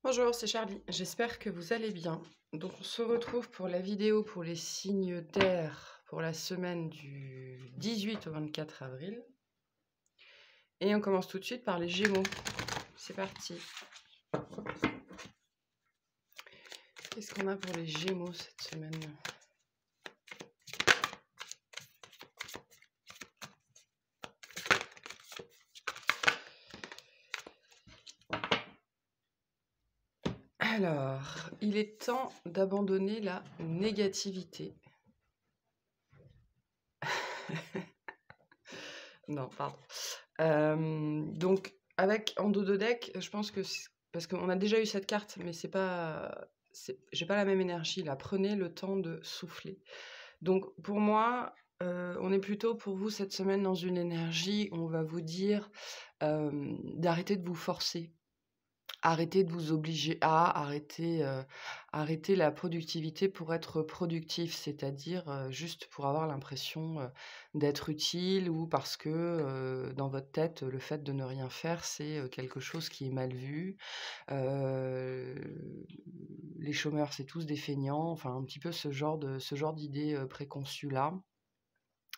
Bonjour, c'est Charlie. J'espère que vous allez bien. Donc, on se retrouve pour la vidéo pour les signes d'air pour la semaine du 18 au 24 avril. Et on commence tout de suite par les Gémeaux. C'est parti. Qu'est-ce qu'on a pour les Gémeaux cette semaine? Alors, il est temps d'abandonner la négativité. Non, pardon. Donc, avec en dos de deck, je pense que parce qu'on a déjà eu cette carte, mais c'est pas, j'ai pas la même énergie là. Prenez le temps de souffler. Donc, pour moi, on est plutôt pour vous cette semaine dans une énergie où on va vous dire d'arrêter de vous forcer. Arrêtez de vous obliger à arrêter la productivité pour être productif, c'est-à-dire, juste pour avoir l'impression, d'être utile ou parce que, dans votre tête, le fait de ne rien faire, c'est, quelque chose qui est mal vu. Heu, les chômeurs, c'est tous des feignants, enfin un petit peu ce genre d'idées, préconçues là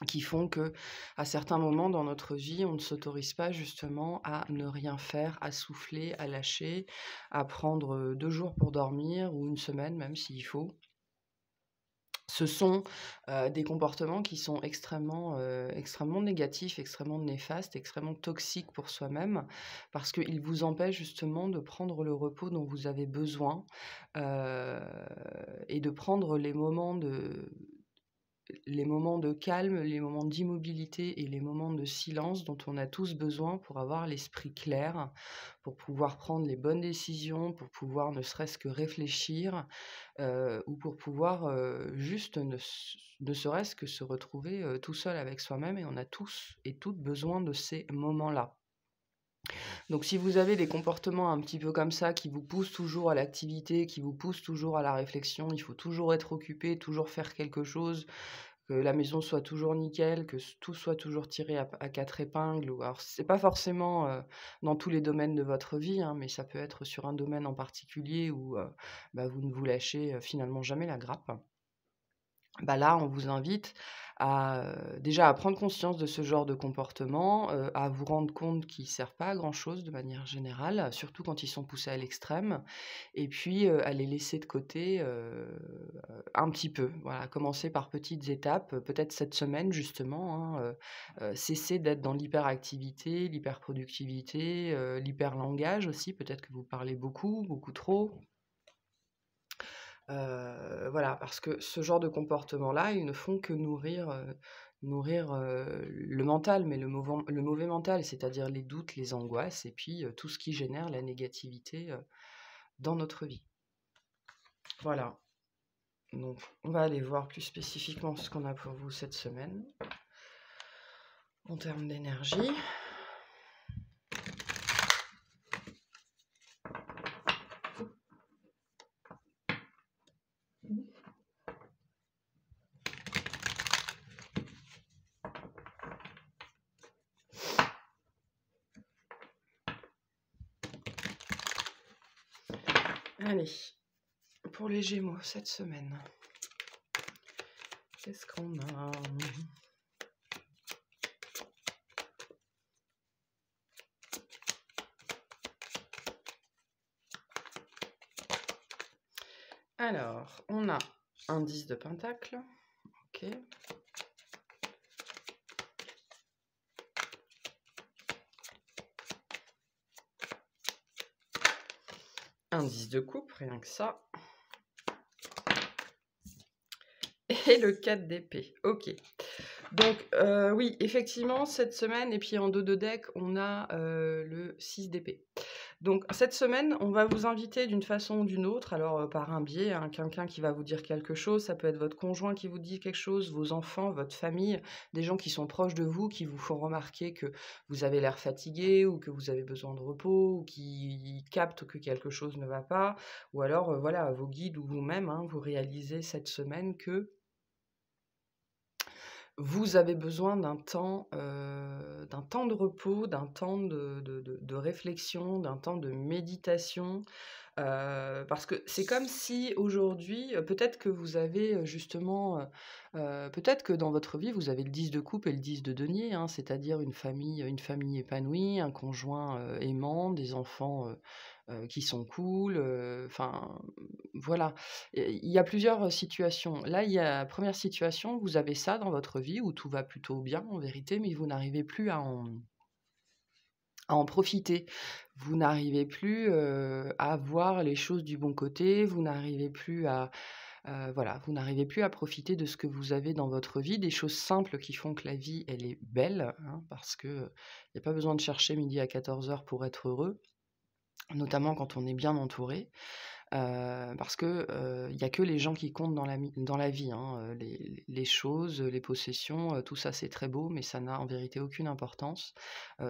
qui font que, à certains moments dans notre vie, on ne s'autorise pas justement à ne rien faire, à souffler, à lâcher, à prendre 2 jours pour dormir ou une semaine même s'il faut. Ce sont, des comportements qui sont extrêmement négatifs, extrêmement néfastes, extrêmement toxiques pour soi-même, parce qu'ils vous empêchent justement de prendre le repos dont vous avez besoin, heu et de prendre les moments de calme, les moments d'immobilité et les moments de silence dont on a tous besoin pour avoir l'esprit clair, pour pouvoir prendre les bonnes décisions, pour pouvoir ne serait-ce que réfléchir, ou pour pouvoir, juste ne serait-ce que se retrouver, tout seul avec soi-même et on a tous et toutes besoin de ces moments-là. Donc si vous avez des comportements un petit peu comme ça qui vous poussent toujours à l'activité, qui vous poussent toujours à la réflexion, il faut toujours être occupé, toujours faire quelque chose, que la maison soit toujours nickel, que tout soit toujours tiré à 4 épingles ou alors c'est pas forcément, dans tous les domaines de votre vie, hein, mais ça peut être sur un domaine en particulier où, bah, vous ne vous lâchez, finalement jamais la grappe. Bah, là, on vous invite à, déjà à prendre conscience de ce genre de comportement, à vous rendre compte qu'ils servent pas à grand chose de manière générale, surtout quand ils sont poussés à l'extrême et puis, à les laisser de côté, un petit peu. Voilà, commencer par petites étapes, peut-être cette semaine justement, hein, cesser d'être dans l'hyperactivité, l'hyperproductivité, l'hyperlangage aussi. Peut-être que vous parlez beaucoup, beaucoup trop. Voilà, parce que ce genre de comportement-là, ils ne font que nourrir le mental, mais le mauvais mental, c'est-à-dire les doutes, les angoisses et puis, tout ce qui génère la négativité, dans notre vie. Voilà, donc on va aller voir plus spécifiquement ce qu'on a pour vous cette semaine, en termes d'énergie. Allez, pour les Gémeaux cette semaine, qu'est-ce qu'on a? Alors, on a un 10 de pentacle, OK. Un 10 de coupe, rien que ça. Et le 4 d'épée, OK. Donc, oui, effectivement, cette semaine et puis en dos de deck, on a, le 6 d'épée. Donc cette semaine, on va vous inviter d'une façon ou d'une autre, alors, par un biais, hein, quelqu'un qui va vous dire quelque chose, ça peut être votre conjoint qui vous dit quelque chose, vos enfants, votre famille, des gens qui sont proches de vous, qui vous font remarquer que vous avez l'air fatigué ou que vous avez besoin de repos ou qui captent que quelque chose ne va pas ou alors, voilà, vos guides ou vous-même, hein, vous réalisez cette semaine que vous avez besoin d'un temps de repos, d'un temps de réflexion, d'un temps de méditation, Parce que c'est comme si aujourd'hui, peut-être que vous avez, justement, peut-être que dans votre vie, vous avez le 10 de coupe et le 10 de denier, hein, c'est-à-dire une famille épanouie, un conjoint, aimant, des enfants, qui sont cool, enfin, voilà. Et il y a plusieurs, situations. Là, il y a première situation, vous avez ça dans votre vie où tout va plutôt bien en vérité, mais vous n'arrivez plus à en profiter. Vous n'arrivez plus, à voir les choses du bon côté, vous n'arrivez plus à, voilà, vous n'arrivez plus à profiter de ce que vous avez dans votre vie, des choses simples qui font que la vie, elle est belle, hein, parce que, il y a pas besoin de chercher midi à 14h pour être heureux, notamment quand on est bien entouré. Parce que, il y a que les gens qui comptent dans la vie, hein, les choses, les possessions, tout ça c'est très beau, mais ça n'a en vérité aucune importance.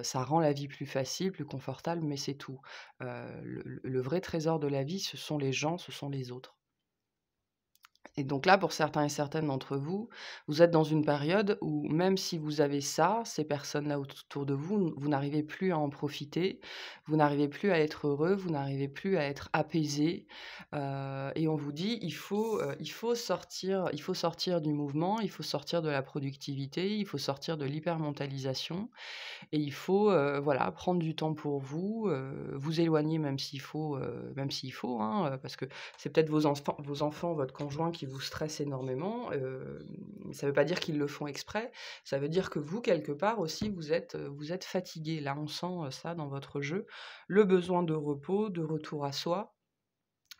Ça rend la vie plus facile, plus confortable, mais c'est tout. Le vrai trésor de la vie, ce sont les gens, ce sont les autres. Et donc là, pour certains et certaines d'entre vous, vous êtes dans une période où même si vous avez ça, ces personnes-là autour de vous, vous n'arrivez plus à en profiter, vous n'arrivez plus à être heureux, vous n'arrivez plus à être apaisé. Et on vous dit, il faut sortir du mouvement, il faut sortir de la productivité, il faut sortir de l'hypermentalisation. Et il faut, voilà, prendre du temps pour vous, vous éloigner même s'il faut, hein, parce que c'est peut-être vos enfants, votre conjoint qui vous stressent énormément, ça ne veut pas dire qu'ils le font exprès, ça veut dire que vous, quelque part aussi, vous êtes fatigué. Là, on sent, ça dans votre jeu, le besoin de repos, de retour à soi.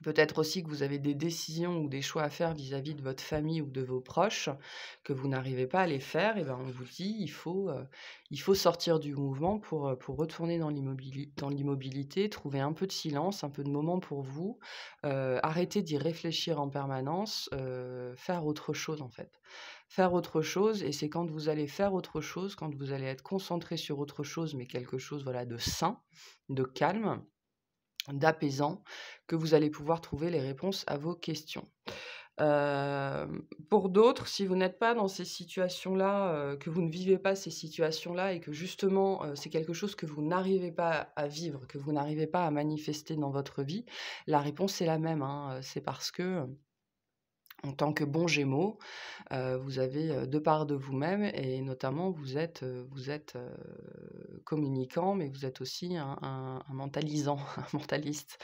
Peut-être aussi que vous avez des décisions ou des choix à faire vis-à-vis de votre famille ou de vos proches, que vous n'arrivez pas à les faire, et ben, on vous dit: «Il faut sortir du mouvement pour retourner dans l'immobilité, trouver un peu de silence, un peu de moment pour vous, arrêter d'y réfléchir en permanence, faire autre chose, en fait. Faire autre chose, et c'est quand vous allez faire autre chose, quand vous allez être concentré sur autre chose, mais quelque chose, voilà, de sain, de calme, d'apaisant, que vous allez pouvoir trouver les réponses à vos questions. Pour d'autres, si vous n'êtes pas dans ces situations-là, que vous ne vivez pas ces situations-là et que justement, c'est quelque chose que vous n'arrivez pas à vivre, que vous n'arrivez pas à manifester dans votre vie, la réponse est la même, hein, c'est parce que, en tant que bon Gémeaux, vous avez, 2 parts de vous-même, et notamment vous êtes communicant, mais vous êtes aussi un mentalisant, un mentaliste.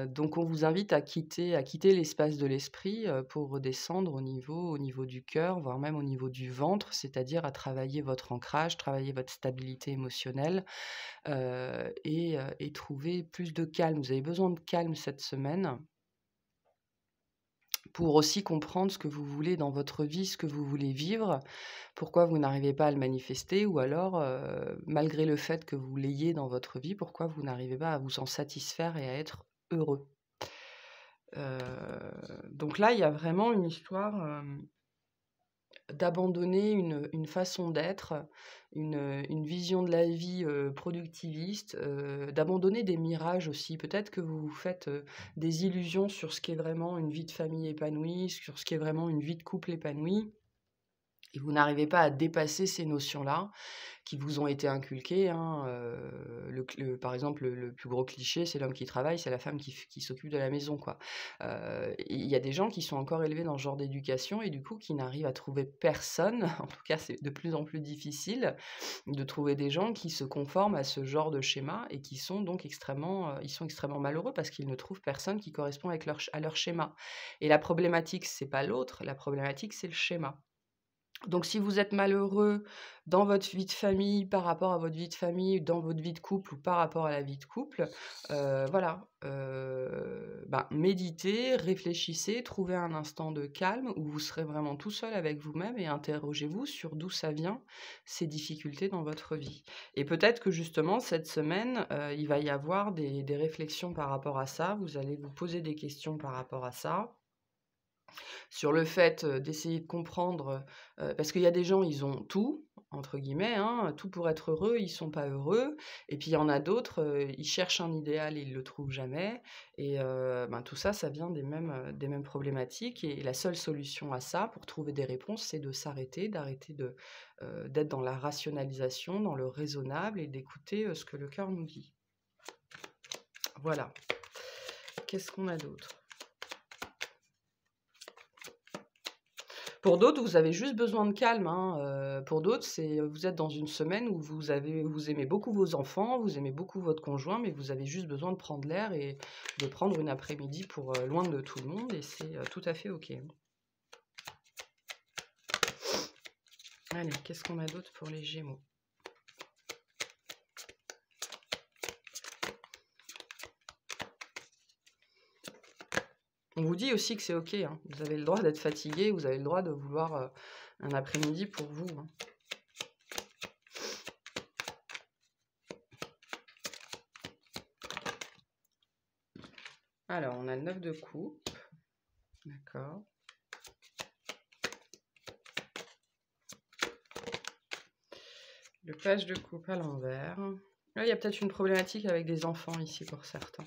Donc on vous invite à quitter l'espace de l'esprit, pour redescendre au niveau du cœur, voire même au niveau du ventre, c'est-à-dire à travailler votre ancrage, travailler votre stabilité émotionnelle, et trouver plus de calme. Vous avez besoin de calme cette semaine pour aussi comprendre ce que vous voulez dans votre vie, ce que vous voulez vivre, pourquoi vous n'arrivez pas à le manifester, ou alors, malgré le fait que vous l'ayez dans votre vie, pourquoi vous n'arrivez pas à vous en satisfaire et à être heureux. Heu, donc là, il y a vraiment une histoire, d'abandonner une façon d'être, une vision de la vie, productiviste, d'abandonner des mirages aussi. Peut-être que vous vous faites, des illusions sur ce qu'est vraiment une vie de famille épanouie, sur ce qu'est vraiment une vie de couple épanouie, et vous n'arrivez pas à dépasser ces notions-là qui vous ont été inculquées, hein, par exemple, le plus gros cliché, c'est l'homme qui travaille, c'est la femme qui s'occupe de la maison, quoi. Et il y a des gens qui sont encore élevés dans ce genre d'éducation, et du coup qui n'arrivent à trouver personne, en tout cas c'est de plus en plus difficile de trouver des gens qui se conforment à ce genre de schéma, et qui sont donc extrêmement malheureux parce qu'ils ne trouvent personne qui correspond à leur schéma. Et la problématique, c'est pas l'autre, la problématique, c'est le schéma. Donc si vous êtes malheureux dans votre vie de famille, par rapport à votre vie de famille, dans votre vie de couple ou par rapport à la vie de couple, voilà, méditez, réfléchissez, trouvez un instant de calme où vous serez vraiment tout seul avec vous-même, et interrogez-vous sur d'où ça vient, ces difficultés dans votre vie. Et peut-être que justement cette semaine, il va y avoir des réflexions par rapport à ça, vous allez vous poser des questions par rapport à ça. Sur le fait, d'essayer de comprendre, parce qu'il y a des gens, ils ont «tout» entre guillemets, hein, tout pour être heureux, ils sont pas heureux, et puis il y en a d'autres, ils cherchent un idéal et ils le trouvent jamais, et tout ça, ça vient des mêmes problématiques, et la seule solution à ça, pour trouver des réponses, c'est de s'arrêter, d'être dans la rationalisation, dans le raisonnable, et d'écouter, ce que le cœur nous dit. Voilà. qu'est-ce qu'on a d'autre? Pour d'autres, vous avez juste besoin de calme, hein. Pour d'autres, vous êtes dans une semaine où vous aimez beaucoup vos enfants, vous aimez beaucoup votre conjoint, mais vous avez juste besoin de prendre l'air et de prendre une après-midi pour, loin de tout le monde et c'est, tout à fait OK, hein. Allez, qu'est-ce qu'on a d'autre pour les Gémeaux? On vous dit aussi que c'est OK, hein. Vous avez le droit d'être fatigué, vous avez le droit de vouloir, un après-midi pour vous, hein. Alors, on a le 9 de coupe. D'accord. Le page de coupe à l'envers. Là, il y a peut-être une problématique avec des enfants ici pour certains.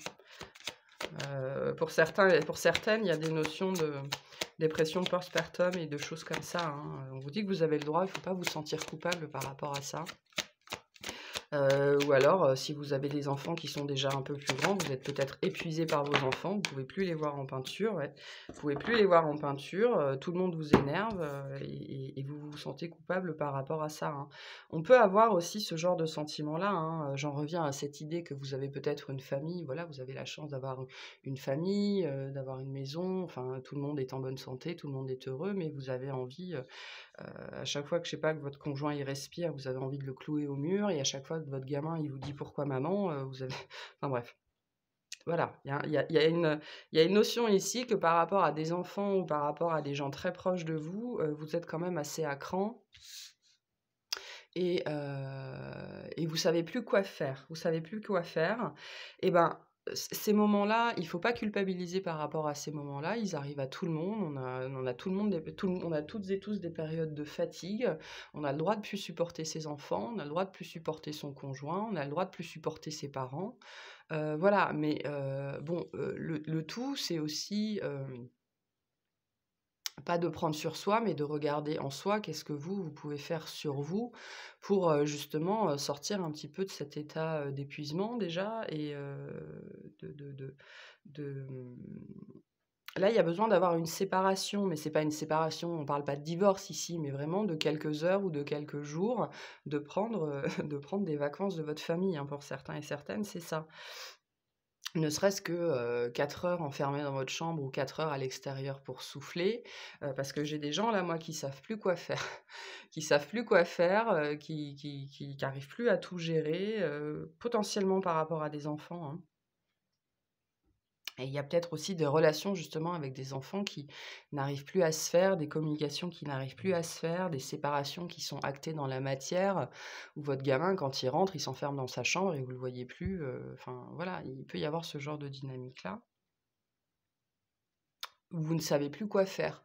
Pour certaines, il y a des notions de dépression postpartum et de choses comme ça, hein. On vous dit que vous avez le droit, il ne faut pas vous sentir coupable par rapport à ça. Ou alors, si vous avez des enfants qui sont déjà un peu plus grands, vous êtes peut-être épuisé par vos enfants, vous pouvez plus les voir en peinture, ouais. Vous pouvez plus les voir en peinture, tout le monde vous énerve, et vous vous sentez coupable par rapport à ça, hein. On peut avoir aussi ce genre de sentiment-là, hein, j'en reviens à cette idée que vous avez peut-être une famille, voilà, vous avez la chance d'avoir une famille, d'avoir une maison, enfin tout le monde est en bonne santé, tout le monde est heureux, mais vous avez envie, à chaque fois que, je sais pas, que votre conjoint il respire, vous avez envie de le clouer au mur et à chaque fois que votre gamin il vous dit: «Pourquoi maman?», vous avez enfin bref. Voilà, il y a une notion ici que par rapport à des enfants ou par rapport à des gens très proches de vous, vous êtes quand même assez à cran et vous savez plus quoi faire. Vous savez plus quoi faire et ben, ces moments-là, il faut pas culpabiliser par rapport à ces moments-là. Ils arrivent à tout le monde. On a tout le monde on a toutes et tous des périodes de fatigue. On a le droit de plus supporter ses enfants, on a le droit de plus supporter son conjoint, on a le droit de plus supporter ses parents. Voilà, mais bon, le tout, c'est aussi, pas de prendre sur soi, mais de regarder en soi qu'est-ce que vous pouvez faire sur vous pour, justement, sortir un petit peu de cet état, d'épuisement déjà et de, là, il y a besoin d'avoir une séparation, mais c'est pas une séparation, on parle pas de divorce ici, mais vraiment de quelques heures ou de quelques jours, de prendre, de prendre des vacances de votre famille, hein. Pour certains et certaines, c'est ça. Ne serait-ce que, 4 heures enfermés dans votre chambre ou 4 heures à l'extérieur pour souffler, parce que j'ai des gens là, moi, qui savent plus quoi faire. Qui savent plus quoi faire, qui arrivent plus à tout gérer, potentiellement par rapport à des enfants, hein. Et il y a peut-être aussi des relations justement avec des enfants qui n'arrivent plus à se faire, des communications qui n'arrivent plus à se faire, des séparations qui sont actées dans la matière, où votre gamin, quand il rentre, il s'enferme dans sa chambre et vous le voyez plus, enfin voilà, il peut y avoir ce genre de dynamique-là, où vous ne savez plus quoi faire.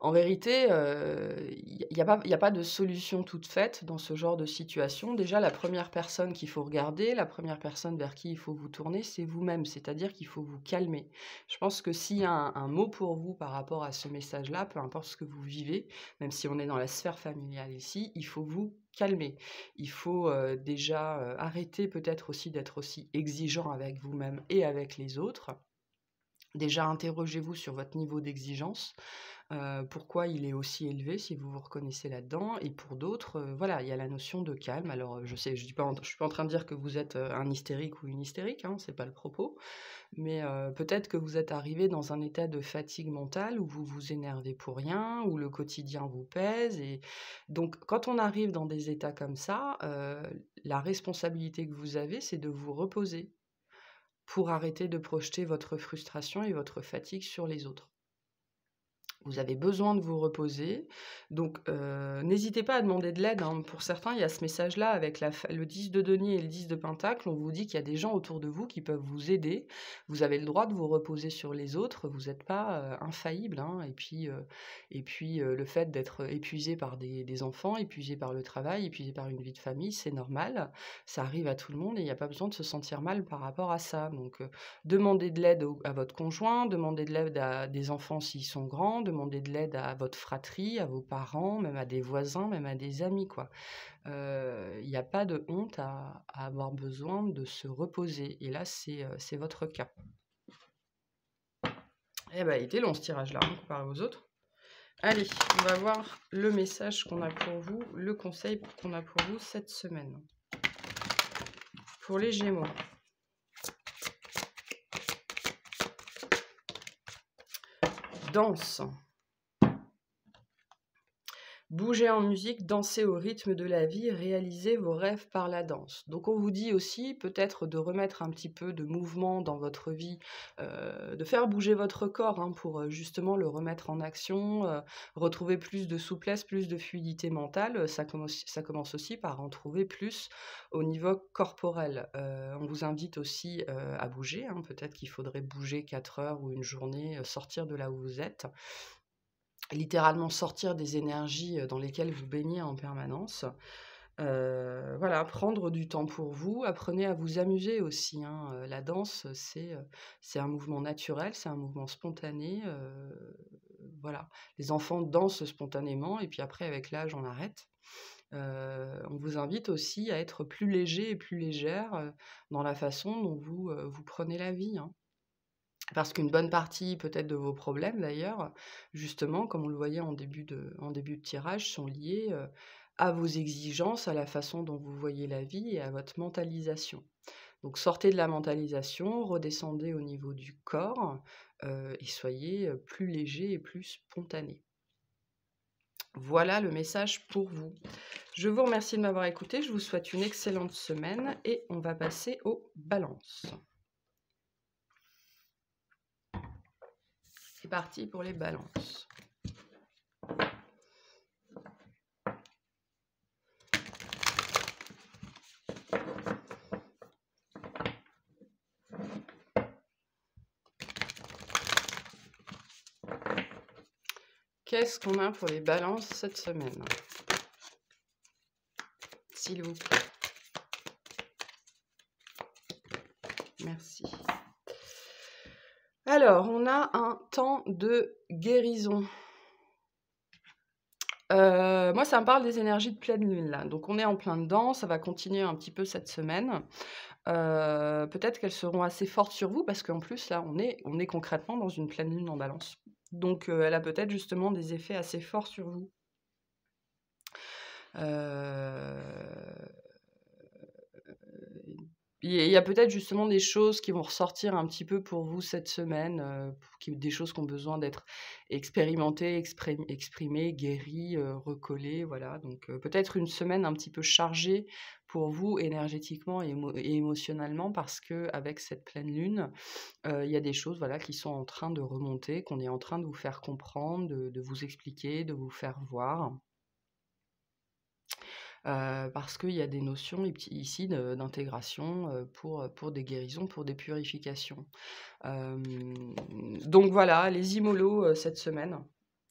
En vérité, il y a pas de solution toute faite dans ce genre de situation. Déjà, la première personne qu'il faut regarder, la première personne vers qui il faut vous tourner, c'est vous-même. C'est-à-dire qu'il faut vous calmer. Je pense que s'il y a un mot pour vous par rapport à ce message-là, peu importe ce que vous vivez, même si on est dans la sphère familiale ici, il faut vous calmer. Il faut, déjà, arrêter peut-être aussi d'être aussi exigeant avec vous-même et avec les autres. Déjà, interrogez-vous sur votre niveau d'exigence. Pourquoi il est aussi élevé, si vous vous reconnaissez là-dedans et pour d'autres, voilà, il y a la notion de calme. Alors, je suis pas en train de dire que vous êtes, un hystérique ou une hystérique, hein, c'est pas le propos, mais peut-être que vous êtes arrivé dans un état de fatigue mentale où vous vous énervez pour rien, où le quotidien vous pèse et donc quand on arrive dans des états comme ça, la responsabilité que vous avez, c'est de vous reposer pour arrêter de projeter votre frustration et votre fatigue sur les autres. Vous avez besoin de vous reposer, donc n'hésitez pas à demander de l'aide, hein. Pour certains, il y a ce message-là avec le 10 de denier et le 10 de pentacle. On vous dit qu'il y a des gens autour de vous qui peuvent vous aider. Vous avez le droit de vous reposer sur les autres, vous n'êtes pas, infaillible, hein et puis, le fait d'être épuisé par des enfants, épuisé par le travail, épuisé par une vie de famille, c'est normal. Ça arrive à tout le monde et il n'y a pas besoin de se sentir mal par rapport à ça, donc demandez de l'aide à votre conjoint, demandez de l'aide à des enfants s'ils sont grands, demandez de l'aide à votre fratrie, à vos parents, même à des voisins, même à des amis, quoi. Il y a pas de honte à avoir besoin de se reposer et là, c'est votre cas. Eh ben, il était long ce tirage-là, hein, comparé aux autres. Allez, on va voir le message qu'on a pour vous, le conseil qu'on a pour vous cette semaine. Pour les Gémeaux. Danse. Bougez en musique, dansez au rythme de la vie, réalisez vos rêves par la danse. Donc on vous dit aussi peut-être de remettre un petit peu de mouvement dans votre vie, de faire bouger votre corps hein, pour justement le remettre en action, retrouver plus de souplesse, plus de fluidité mentale. Ça commence aussi par en trouver plus au niveau corporel. On vous invite aussi à bouger, hein. Peut-être qu'il faudrait bouger 4 heures ou une journée, sortir de là où vous êtes. Littéralement sortir des énergies dans lesquelles vous baignez en permanence. Voilà, prendre du temps pour vous, apprenez à vous amuser aussi, hein. La danse, c'est un mouvement naturel, c'est un mouvement spontané, voilà. Les enfants dansent spontanément et puis après avec l'âge on arrête. On vous invite aussi à être plus léger et plus légère, dans la façon dont vous prenez la vie, hein. Parce qu'une bonne partie peut-être de vos problèmes d'ailleurs, justement, comme on le voyait en début de tirage, sont liés, à vos exigences, à la façon dont vous voyez la vie et à votre mentalisation. Donc sortez de la mentalisation, redescendez au niveau du corps, et soyez, plus léger et plus spontané. Voilà le message pour vous. Je vous remercie de m'avoir écouté, je vous souhaite une excellente semaine et on va passer aux balances. C'est parti pour les balances. Qu'est-ce qu'on a pour les balances cette semaine? S'il vous plaît. Merci. Alors, on a un temps de guérison. Moi, ça me parle des énergies de pleine lune, là. Donc, on est en plein dedans, ça va continuer un petit peu cette semaine. Peut-être qu'elles seront assez fortes sur vous, parce qu'en plus, là, on est concrètement dans une pleine lune en balance. Donc, elle a peut-être justement des effets assez forts sur vous. Il y a peut-être justement des choses qui vont ressortir un petit peu pour vous cette semaine, des choses qui ont besoin d'être expérimentées, exprimées, guéries, recollées, voilà. Donc peut-être une semaine un petit peu chargée pour vous énergétiquement et émotionnellement parce qu'avec cette pleine lune, il y a des choses, voilà, qui sont en train de remonter, qu'on est en train de vous faire comprendre, de vous expliquer, de vous faire voir. Parce qu'il y a des notions ici d'intégration, pour des guérisons, pour des purifications. Donc voilà, les mollo cette semaine,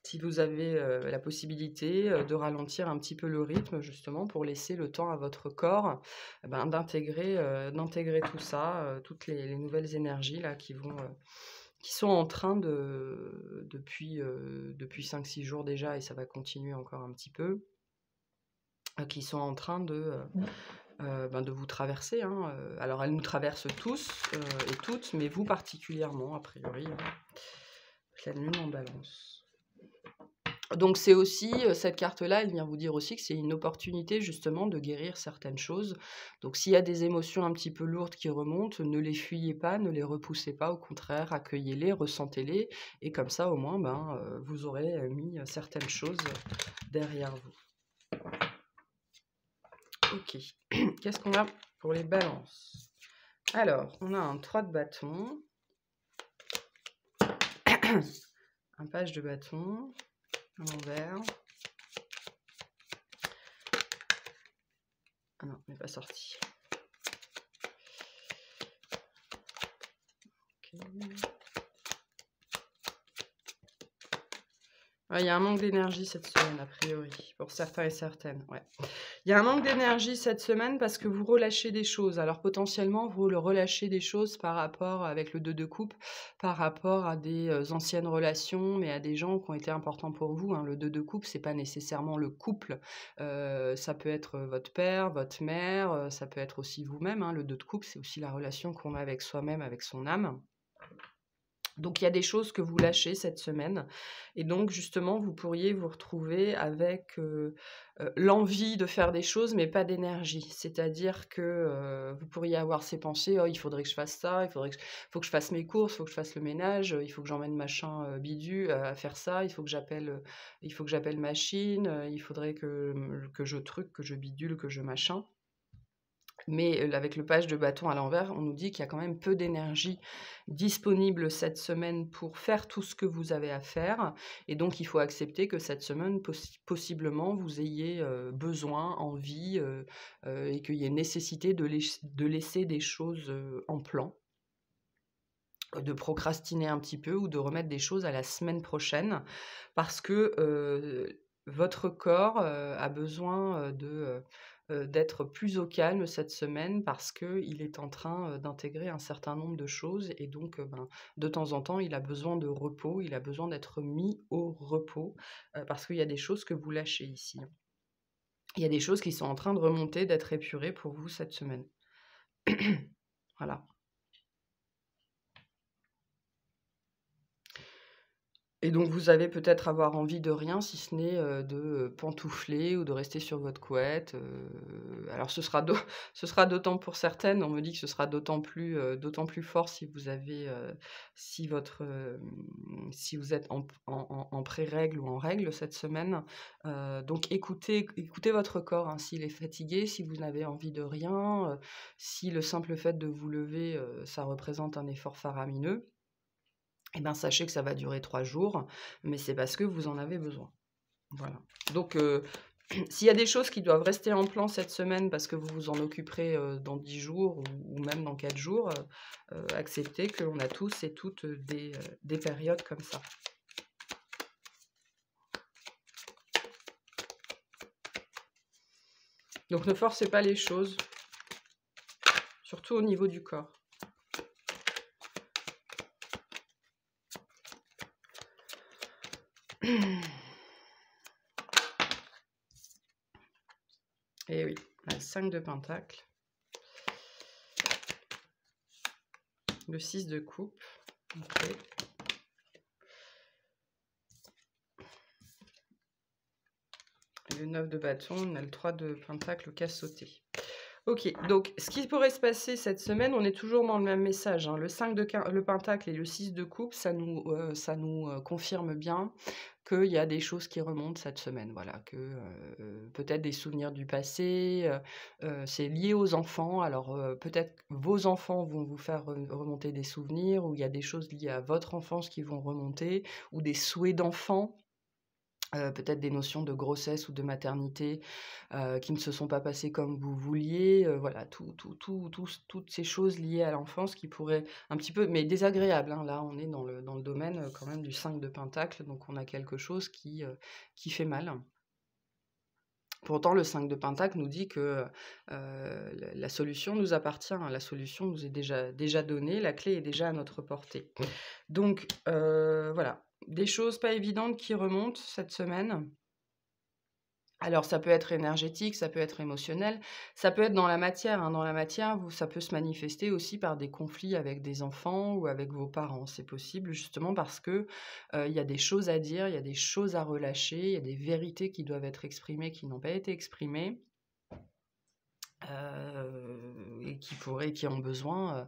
si vous avez, la possibilité, de ralentir un petit peu le rythme justement pour laisser le temps à votre corps, d'intégrer tout ça, toutes les nouvelles énergies là qui sont en train depuis 5-6 jours déjà et ça va continuer encore un petit peu. Qui sont en train de vous traverser, hein, alors elles nous traversent tous, et toutes, mais vous particulièrement a priori, pleine lune en balance. Donc c'est aussi, cette carte-là, elle vient vous dire aussi que c'est une opportunité justement de guérir certaines choses. Donc s'il y a des émotions un petit peu lourdes qui remontent, ne les fuyez pas, ne les repoussez pas, au contraire, accueillez-les, ressentez-les et comme ça au moins, vous aurez, mis, certaines choses, derrière vous. Ok, qu'est-ce qu'on a pour les balances? Alors, on a un 3 de bâton, un page de bâton, à l'envers. Ah non, il n'est pas sorti. Ok. Ouais, il y a un manque d'énergie cette semaine, a priori, pour certains et certaines. Ouais. Il y a un manque d'énergie cette semaine parce que vous relâchez des choses. Alors potentiellement, vous le relâchez des choses par rapport, avec le 2 de coupe, par rapport à des anciennes relations, mais à des gens qui ont été importants pour vous, hein. Le 2 de coupe, c'est pas nécessairement le couple. Ça peut être votre père, votre mère, ça peut être aussi vous-même, hein. Le 2 de coupe, c'est aussi la relation qu'on a avec soi-même, avec son âme. Donc, il y a des choses que vous lâchez cette semaine et donc justement, vous pourriez vous retrouver avec, l'envie de faire des choses, mais pas d'énergie. C'est-à-dire que, vous pourriez avoir ces pensées: «Oh, il faudrait que je fasse ça, faut que je fasse mes courses, il faut que je fasse le ménage, il faut que j'emmène machin, bidule, à faire ça, il faut que j'appelle machine, il faudrait que je truc, que je bidule, que je machin». Mais avec le page de bâton à l'envers, on nous dit qu'il y a quand même peu d'énergie disponible cette semaine pour faire tout ce que vous avez à faire et donc il faut accepter que cette semaine, possiblement, vous ayez, besoin, envie, et qu'il y ait nécessité de laisser des choses, en plan, de procrastiner un petit peu ou de remettre des choses à la semaine prochaine parce que, votre corps, a besoin, d'être plus au calme cette semaine parce qu'il est en train, d'intégrer un certain nombre de choses et donc, ben, de temps en temps, il a besoin de repos, il a besoin d'être mis au repos, parce qu'il y a des choses que vous lâchez ici, hein. Il y a des choses qui sont en train de remonter, d'être épurées pour vous cette semaine. Voilà. Et donc vous allez peut-être avoir envie de rien si ce n'est, de, pantoufler ou de rester sur votre couette, alors ce sera d'autant pour certaines, on me dit que ce sera d'autant plus fort si vous avez, si votre, si vous êtes en pré-règles ou en règles cette semaine, donc écoutez votre corps, hein, s'il est fatigué, si vous n'avez envie de rien, si le simple fait de vous lever, ça représente un effort faramineux. Eh ben, sachez que ça va durer 3 jours, mais c'est parce que vous en avez besoin. Voilà. Donc, s'il y a des choses qui doivent rester en plan cette semaine parce que vous vous en occuperez, dans 10 jours ou même dans 4 jours, acceptez qu'on a tous et toutes, des périodes comme ça. Donc ne forcez pas les choses, surtout au niveau du corps. Et oui, la 5 de pentacles. Le 6 de coupe. OK. Et le 9 de bâton, on a le 3 de pentacle qui a sauté. OK, donc ce qui pourrait se passer cette semaine, on est toujours dans le même message, hein. Le 5 de le pentacle et le 6 de coupe, ça nous, confirme bien qu'il y a des choses qui remontent cette semaine. Voilà, que, peut-être des souvenirs du passé, c'est lié aux enfants. Alors, peut-être que vos enfants vont vous faire remonter des souvenirs ou il y a des choses liées à votre enfance qui vont remonter ou des souhaits d'enfants. Peut-être des notions de grossesse ou de maternité, qui ne se sont pas passées comme vous vouliez, voilà, toutes ces choses liées à l'enfance qui pourraient un petit peu mais désagréables, hein. Là, on est dans le domaine, quand même du 5 de pentacle, donc on a quelque chose qui fait mal. Pourtant, le 5 de pentacle nous dit que, la solution nous appartient, hein, la solution nous est déjà donnée, la clé est déjà à notre portée. Donc, voilà, des choses pas évidentes qui remontent cette semaine. Alors ça peut être énergétique, ça peut être émotionnel, ça peut être dans la matière, hein. Dans la matière, ça peut se manifester aussi par des conflits avec des enfants ou avec vos parents. C'est possible justement parce que, il y a des choses à dire, il y a des choses à relâcher, il y a des vérités qui doivent être exprimées, qui n'ont pas été exprimées, et qui ont besoin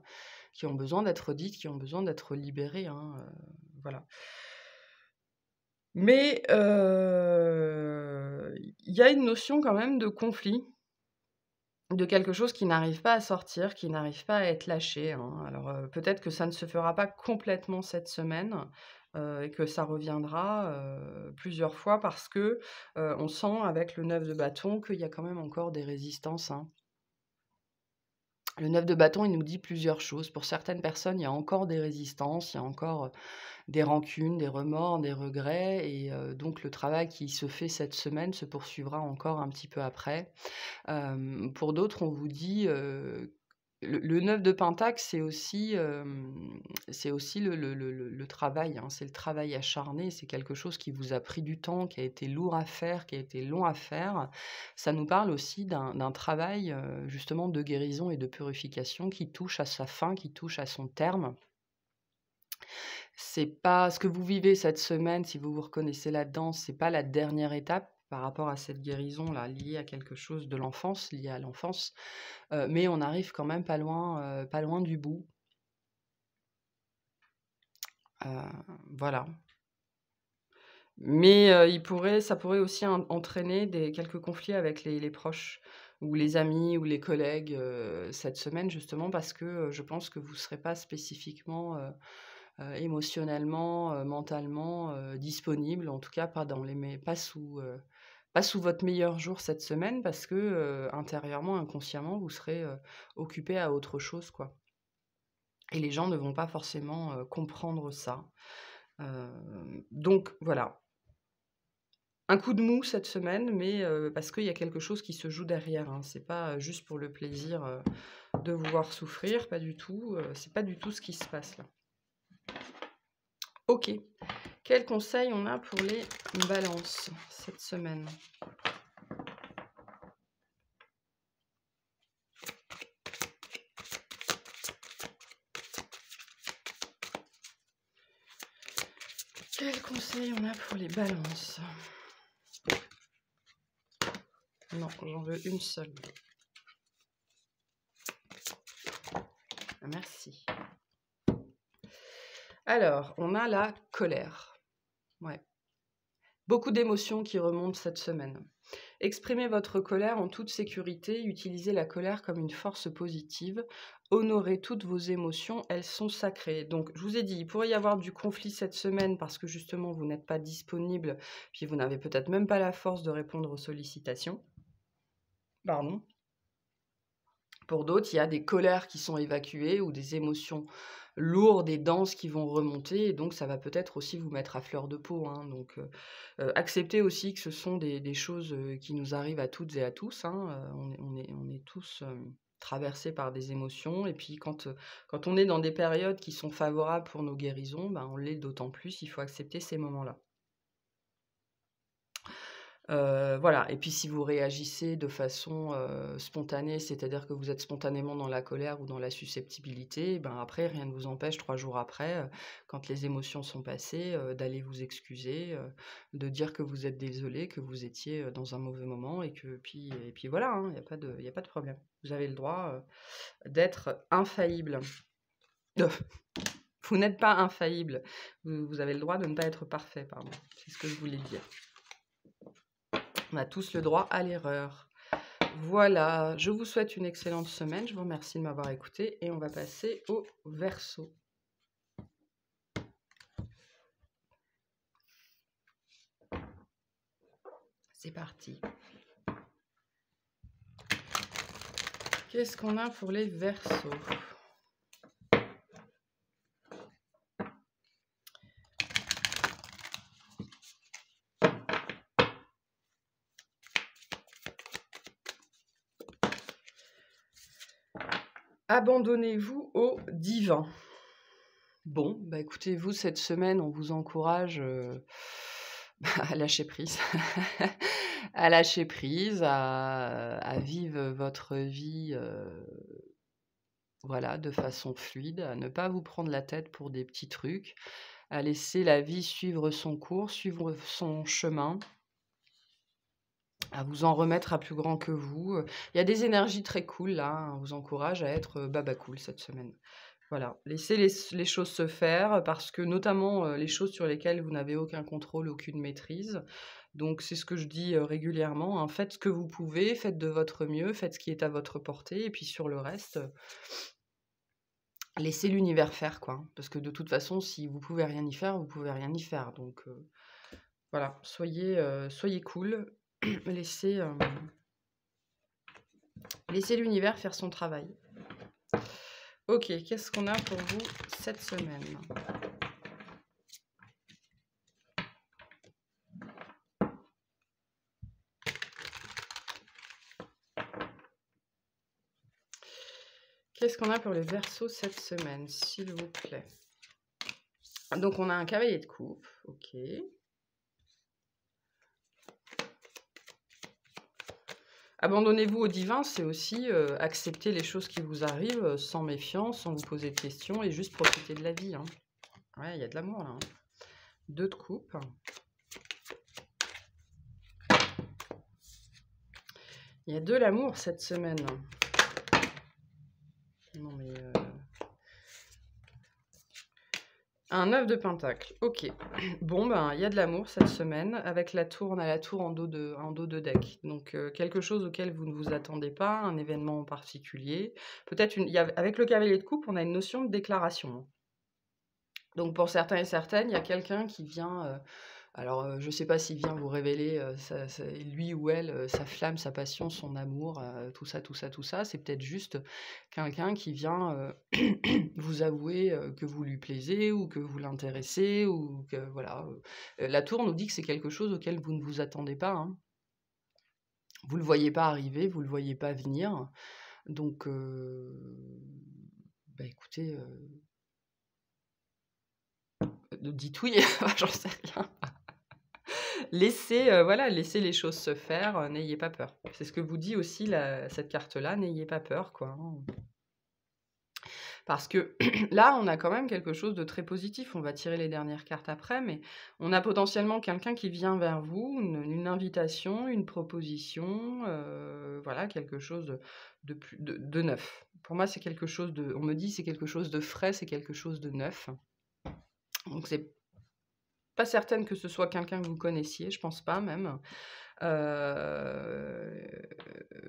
d'être dites, qui ont besoin d'être libérées, hein, voilà. Mais, il y a une notion quand même de conflit, de quelque chose qui n'arrive pas à sortir, qui n'arrive pas à être lâché, hein. Alors, peut-être que ça ne se fera pas complètement cette semaine, et que ça reviendra, plusieurs fois parce que, on sent avec le 9 de bâton qu'il y a quand même encore des résistances, hein. Le 9 de bâton, il nous dit plusieurs choses. Pour certaines personnes, il y a encore des résistances, il y a encore, des rancunes, des remords, des regrets et donc le travail qui se fait cette semaine se poursuivra encore un petit peu après. Pour d'autres, on vous dit, le 9 de pentacle, c'est aussi le travail, hein. C'est le travail acharné, c'est quelque chose qui vous a pris du temps, qui a été lourd à faire, qui a été long à faire. Ça nous parle aussi d'un travail, justement de guérison et de purification qui touche à sa fin, qui touche à son terme. C'est pas ce que vous vivez cette semaine, si vous vous reconnaissez là-dedans, c'est pas la dernière étape par rapport à cette guérison-là, liée à quelque chose de l'enfance, liée à l'enfance, mais on arrive quand même pas loin du bout. Voilà. Mais ça pourrait aussi entraîner quelques conflits avec les proches ou les amis ou les collègues cette semaine, justement parce que je pense que vous ne serez pas spécifiquement émotionnellement, mentalement disponible, en tout cas pas, pas sous votre meilleur jour cette semaine, parce que intérieurement, inconsciemment, vous serez occupé à autre chose, quoi. Et les gens ne vont pas forcément comprendre ça. Donc voilà. Un coup de mou cette semaine, mais parce qu'il y a quelque chose qui se joue derrière, hein. C'est pas juste pour le plaisir de vous voir souffrir, pas du tout. C'est pas du tout ce qui se passe là. Ok. Quels conseils on a pour les balances cette semaine? Quels conseils on a pour les balances? Non, j'en veux une seule. Merci. Alors, on a la colère. Ouais. Beaucoup d'émotions qui remontent cette semaine. Exprimez votre colère en toute sécurité, utilisez la colère comme une force positive, honorez toutes vos émotions, elles sont sacrées. Donc, je vous ai dit, il pourrait y avoir du conflit cette semaine parce que justement, vous n'êtes pas disponible, puis vous n'avez peut-être même pas la force de répondre aux sollicitations. Pardon. Pour d'autres, il y a des colères qui sont évacuées ou des émotions lourdes et denses qui vont remonter, et donc ça va peut-être aussi vous mettre à fleur de peau, hein. Donc, acceptez aussi que ce sont des choses qui nous arrivent à toutes et à tous, hein. On est tous traversés par des émotions, et puis quand on est dans des périodes qui sont favorables pour nos guérisons, ben, on l'est d'autant plus, il faut accepter ces moments-là. Voilà, et puis si vous réagissez de façon spontanée, c'est-à-dire que vous êtes spontanément dans la colère ou dans la susceptibilité, ben après, rien ne vous empêche 3 jours après, quand les émotions sont passées, d'aller vous excuser, de dire que vous êtes désolé, que vous étiez dans un mauvais moment, et puis voilà, hein, il y a pas de problème. Vous avez le droit d'être infaillible. Vous n'êtes pas infaillible, vous avez le droit de ne pas être parfait, pardon, c'est ce que je voulais dire. On a tous le droit à l'erreur. Voilà, je vous souhaite une excellente semaine. Je vous remercie de m'avoir écouté et on va passer au Verseau. C'est parti. Qu'est-ce qu'on a pour les Verseaux? Abandonnez-vous au divin. Bon, bah écoutez, vous, cette semaine, on vous encourage à lâcher prise. À lâcher prise, à vivre votre vie voilà, de façon fluide, à ne pas vous prendre la tête pour des petits trucs, à laisser la vie suivre son cours, suivre son chemin, à vous en remettre à plus grand que vous. Il y a des énergies très cool là, hein, on vous encourage à être baba cool cette semaine. Voilà, laissez les choses se faire, parce que notamment les choses sur lesquelles vous n'avez aucun contrôle, aucune maîtrise. Donc c'est ce que je dis régulièrement, hein, faites ce que vous pouvez, faites de votre mieux, faites ce qui est à votre portée, et puis sur le reste, laissez l'univers faire, quoi. Parce que de toute façon, si vous pouvez rien y faire, vous pouvez rien y faire. Donc voilà, soyez cool, laissez l'univers faire son travail. Ok, qu'est-ce qu'on a pour vous cette semaine? Qu'est-ce qu'on a pour les Verseaux cette semaine, s'il vous plaît? Donc, on a un cavalier de coupe, ok. Abandonnez-vous au divin, c'est aussi accepter les choses qui vous arrivent sans méfiance, sans vous poser de questions, et juste profiter de la vie, hein. Ouais, il y a de l'amour là. 2 de coupe. Il y a de l'amour cette semaine. Non mais... Un 9 de pentacle. Ok. Bon, ben, il y a de l'amour cette semaine. Avec la tour, on a la tour en dos de deck. Donc, quelque chose auquel vous ne vous attendez pas, un événement en particulier. Peut-être avec le cavalier de coupe, on a une notion de déclaration. Donc, pour certains et certaines, il y a quelqu'un qui vient... je ne sais pas s'il vient vous révéler, lui ou elle, sa flamme, sa passion, son amour, tout ça, tout ça, tout ça. C'est peut-être juste quelqu'un qui vient vous avouer que vous lui plaisez ou que vous l'intéressez ou que voilà. La tour nous dit que c'est quelque chose auquel vous ne vous attendez pas, hein. Vous ne le voyez pas arriver, vous ne le voyez pas venir. Donc, écoutez, dites oui, j'en sais rien. Laissez les choses se faire, n'ayez pas peur. C'est ce que vous dit aussi cette carte-là, n'ayez pas peur, quoi, hein. Parce que là, on a quand même quelque chose de très positif. On va tirer les dernières cartes après, mais on a potentiellement quelqu'un qui vient vers vous, une invitation, une proposition, voilà, quelque chose de neuf. Pour moi, c'est quelque chose de... On me dit c'est quelque chose de frais, c'est quelque chose de neuf. Donc, c'est pas certaine que ce soit quelqu'un que vous connaissiez, je pense pas même.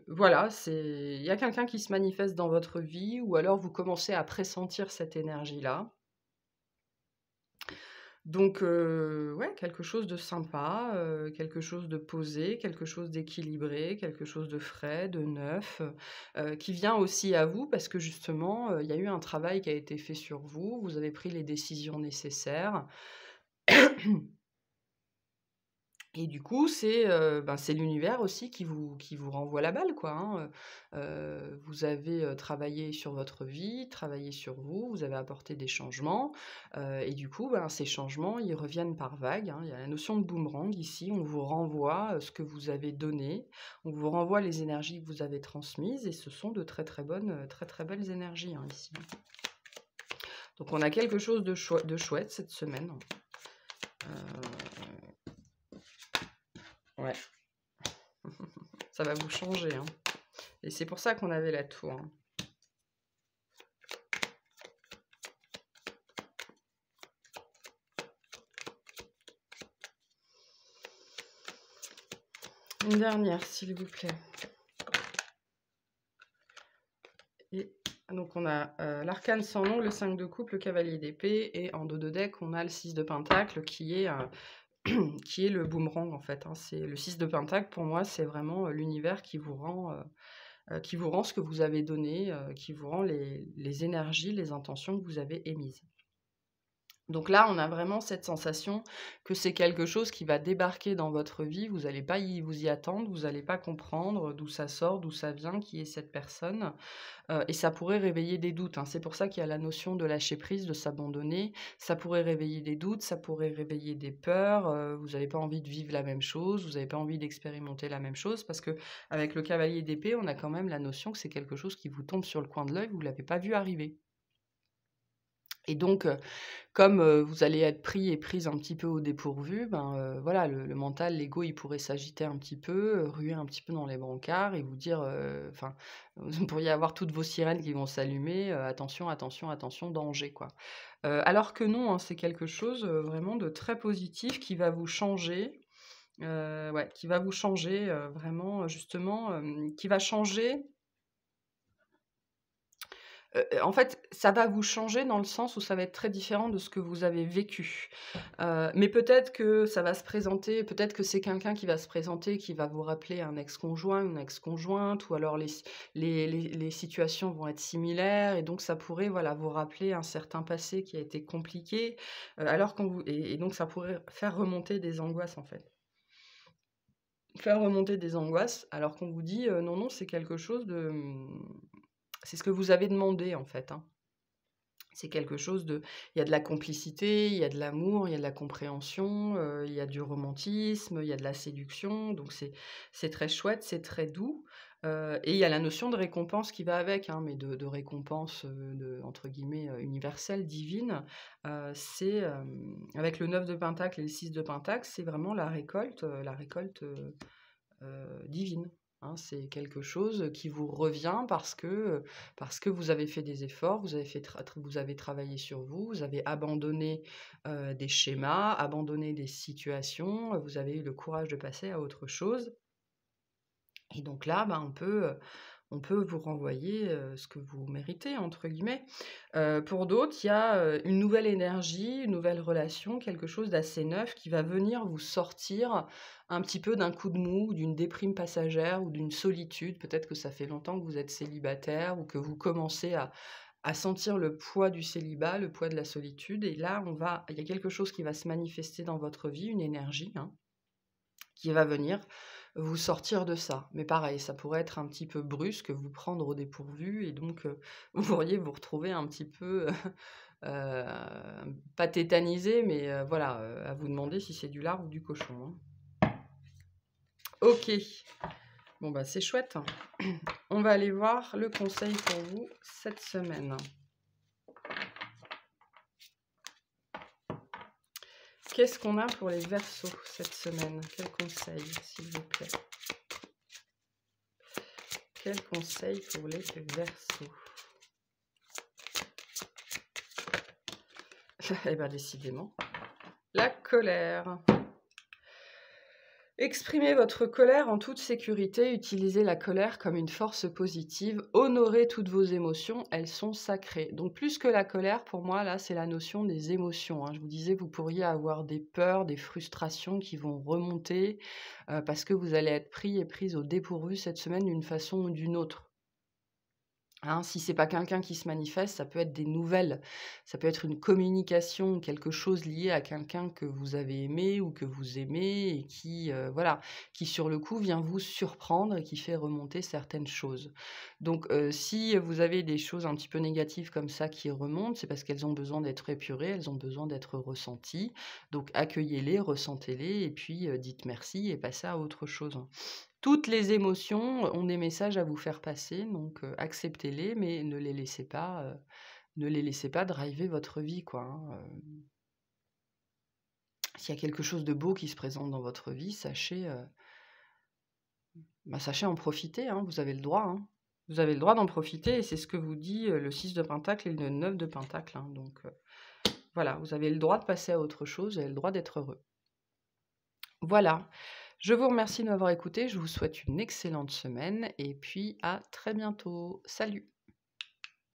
Voilà, il y a quelqu'un qui se manifeste dans votre vie, ou alors vous commencez à pressentir cette énergie-là. Donc, ouais, quelque chose de sympa, quelque chose de posé, quelque chose d'équilibré, quelque chose de frais, de neuf, qui vient aussi à vous parce que justement, il y a eu un travail qui a été fait sur vous, vous avez pris les décisions nécessaires. Et du coup, c'est l'univers aussi qui vous renvoie la balle, quoi, hein. Vous avez, travaillé sur votre vie, travaillé sur vous, vous avez apporté des changements, et du coup, ces changements, ils reviennent par vagues, hein. Il y a la notion de boomerang ici, on vous renvoie, ce que vous avez donné, on vous renvoie les énergies que vous avez transmises et ce sont de très, très bonnes, très, très belles énergies, hein, ici. Donc on a quelque chose de chouette cette semaine. Ouais. Ça va vous changer, hein. Et c'est pour ça qu'on avait la tour, hein. Une dernière, s'il vous plaît. Et donc on a l'arcane sans nom, le 5 de coupe, le cavalier d'épée, et en dos de deck, on a le 6 de pentacle qui est le boomerang, en fait, hein. C'est le 6 de pentacle, pour moi, c'est vraiment l'univers qui vous rend ce que vous avez donné, qui vous rend les énergies, les intentions que vous avez émises. Donc là, on a vraiment cette sensation que c'est quelque chose qui va débarquer dans votre vie, vous n'allez pas vous y attendre, vous n'allez pas comprendre d'où ça sort, d'où ça vient, qui est cette personne, et ça pourrait réveiller des doutes, hein. C'est pour ça qu'il y a la notion de lâcher prise, de s'abandonner. Ça pourrait réveiller des doutes, ça pourrait réveiller des peurs, vous n'avez pas envie de vivre la même chose, vous n'avez pas envie d'expérimenter la même chose, parce qu'avec le cavalier d'épée, on a quand même la notion que c'est quelque chose qui vous tombe sur le coin de l'œil, vous ne l'avez pas vu arriver. Et donc, comme vous allez être pris et prise un petit peu au dépourvu, voilà, le mental, l'ego, il pourrait s'agiter un petit peu, ruer un petit peu dans les brancards et vous dire, enfin, vous pourriez avoir toutes vos sirènes qui vont s'allumer, attention, attention, attention, danger, quoi. Alors que non, hein, c'est quelque chose vraiment de très positif qui va vous changer, ouais, qui va vous changer vraiment, justement, qui va changer. En fait, ça va vous changer dans le sens où ça va être très différent de ce que vous avez vécu. Mais peut-être que ça va se présenter, peut-être que c'est quelqu'un qui va se présenter, qui va vous rappeler un ex-conjoint, une ex-conjointe, ou alors les situations vont être similaires et donc ça pourrait, voilà, vous rappeler un certain passé qui a été compliqué, alors et donc ça pourrait faire remonter des angoisses, en fait. Faire remonter des angoisses alors qu'on vous dit, «Non, non, c'est quelque chose de, c'est ce que vous avez demandé, en fait, hein». C'est quelque chose de... Il y a de la complicité, il y a de l'amour, il y a de la compréhension, il y a du romantisme, il y a de la séduction, donc c'est très chouette, c'est très doux. Et il y a la notion de récompense qui va avec, hein, mais de récompense, entre guillemets, universelle, divine. C'est, avec le 9 de pentacle et le 6 de pentacle, c'est vraiment la récolte, divine, hein. C'est quelque chose qui vous revient parce que vous avez fait des efforts, vous avez travaillé sur vous, vous avez abandonné, des schémas, abandonné des situations, vous avez eu le courage de passer à autre chose et donc là, bah, on peut vous renvoyer, ce que vous «méritez» entre guillemets. Pour d'autres, il y a, une nouvelle énergie, une nouvelle relation, quelque chose d'assez neuf qui va venir vous sortir un petit peu d'un coup de mou, d'une déprime passagère ou d'une solitude. Peut-être que ça fait longtemps que vous êtes célibataire ou que vous commencez à sentir le poids du célibat, le poids de la solitude et là, il y a quelque chose qui va se manifester dans votre vie, une énergie, hein, qui va venir vous sortir de ça. Mais pareil, ça pourrait être un petit peu brusque, vous prendre au dépourvu et donc vous pourriez vous retrouver un petit peu, pas tétanisé, mais voilà, à vous demander si c'est du lard ou du cochon, hein. OK. Bon, bah, c'est chouette. On va aller voir le conseil pour vous cette semaine. Qu'est-ce qu'on a pour les Verseaux cette semaine? Quel conseil, s'il vous plaît? Quel conseil pour les Verseaux? Eh bien, décidément, la colère. Exprimez votre colère en toute sécurité, utilisez la colère comme une force positive, honorez toutes vos émotions, elles sont sacrées. Donc plus que la colère, pour moi, là, c'est la notion des émotions, hein. Je vous disais, vous pourriez avoir des peurs, des frustrations qui vont remonter parce que vous allez être pris et prise au dépourvu cette semaine d'une façon ou d'une autre. Hein, si c'est pas quelqu'un qui se manifeste, ça peut être des nouvelles, ça peut être une communication, quelque chose lié à quelqu'un que vous avez aimé ou que vous aimez et qui, voilà, qui sur le coup vient vous surprendre et qui fait remonter certaines choses. Donc, si vous avez des choses un petit peu négatives comme ça qui remontent, c'est parce qu'elles ont besoin d'être épurées, elles ont besoin d'être ressenties. Donc accueillez-les, ressentez-les et puis, dites merci et passez à autre chose. Toutes les émotions ont des messages à vous faire passer, donc acceptez-les, mais ne les laissez pas driver votre vie, quoi, hein, S'il y a quelque chose de beau qui se présente dans votre vie, sachez en profiter, hein, vous avez le droit, hein. Vous avez le droit d'en profiter et c'est ce que vous dit, le 6 de pentacle et le 9 de pentacle, hein, donc voilà, vous avez le droit de passer à autre chose, vous avez le droit d'être heureux. Voilà, je vous remercie de m'avoir écouté, je vous souhaite une excellente semaine et puis à très bientôt. Salut!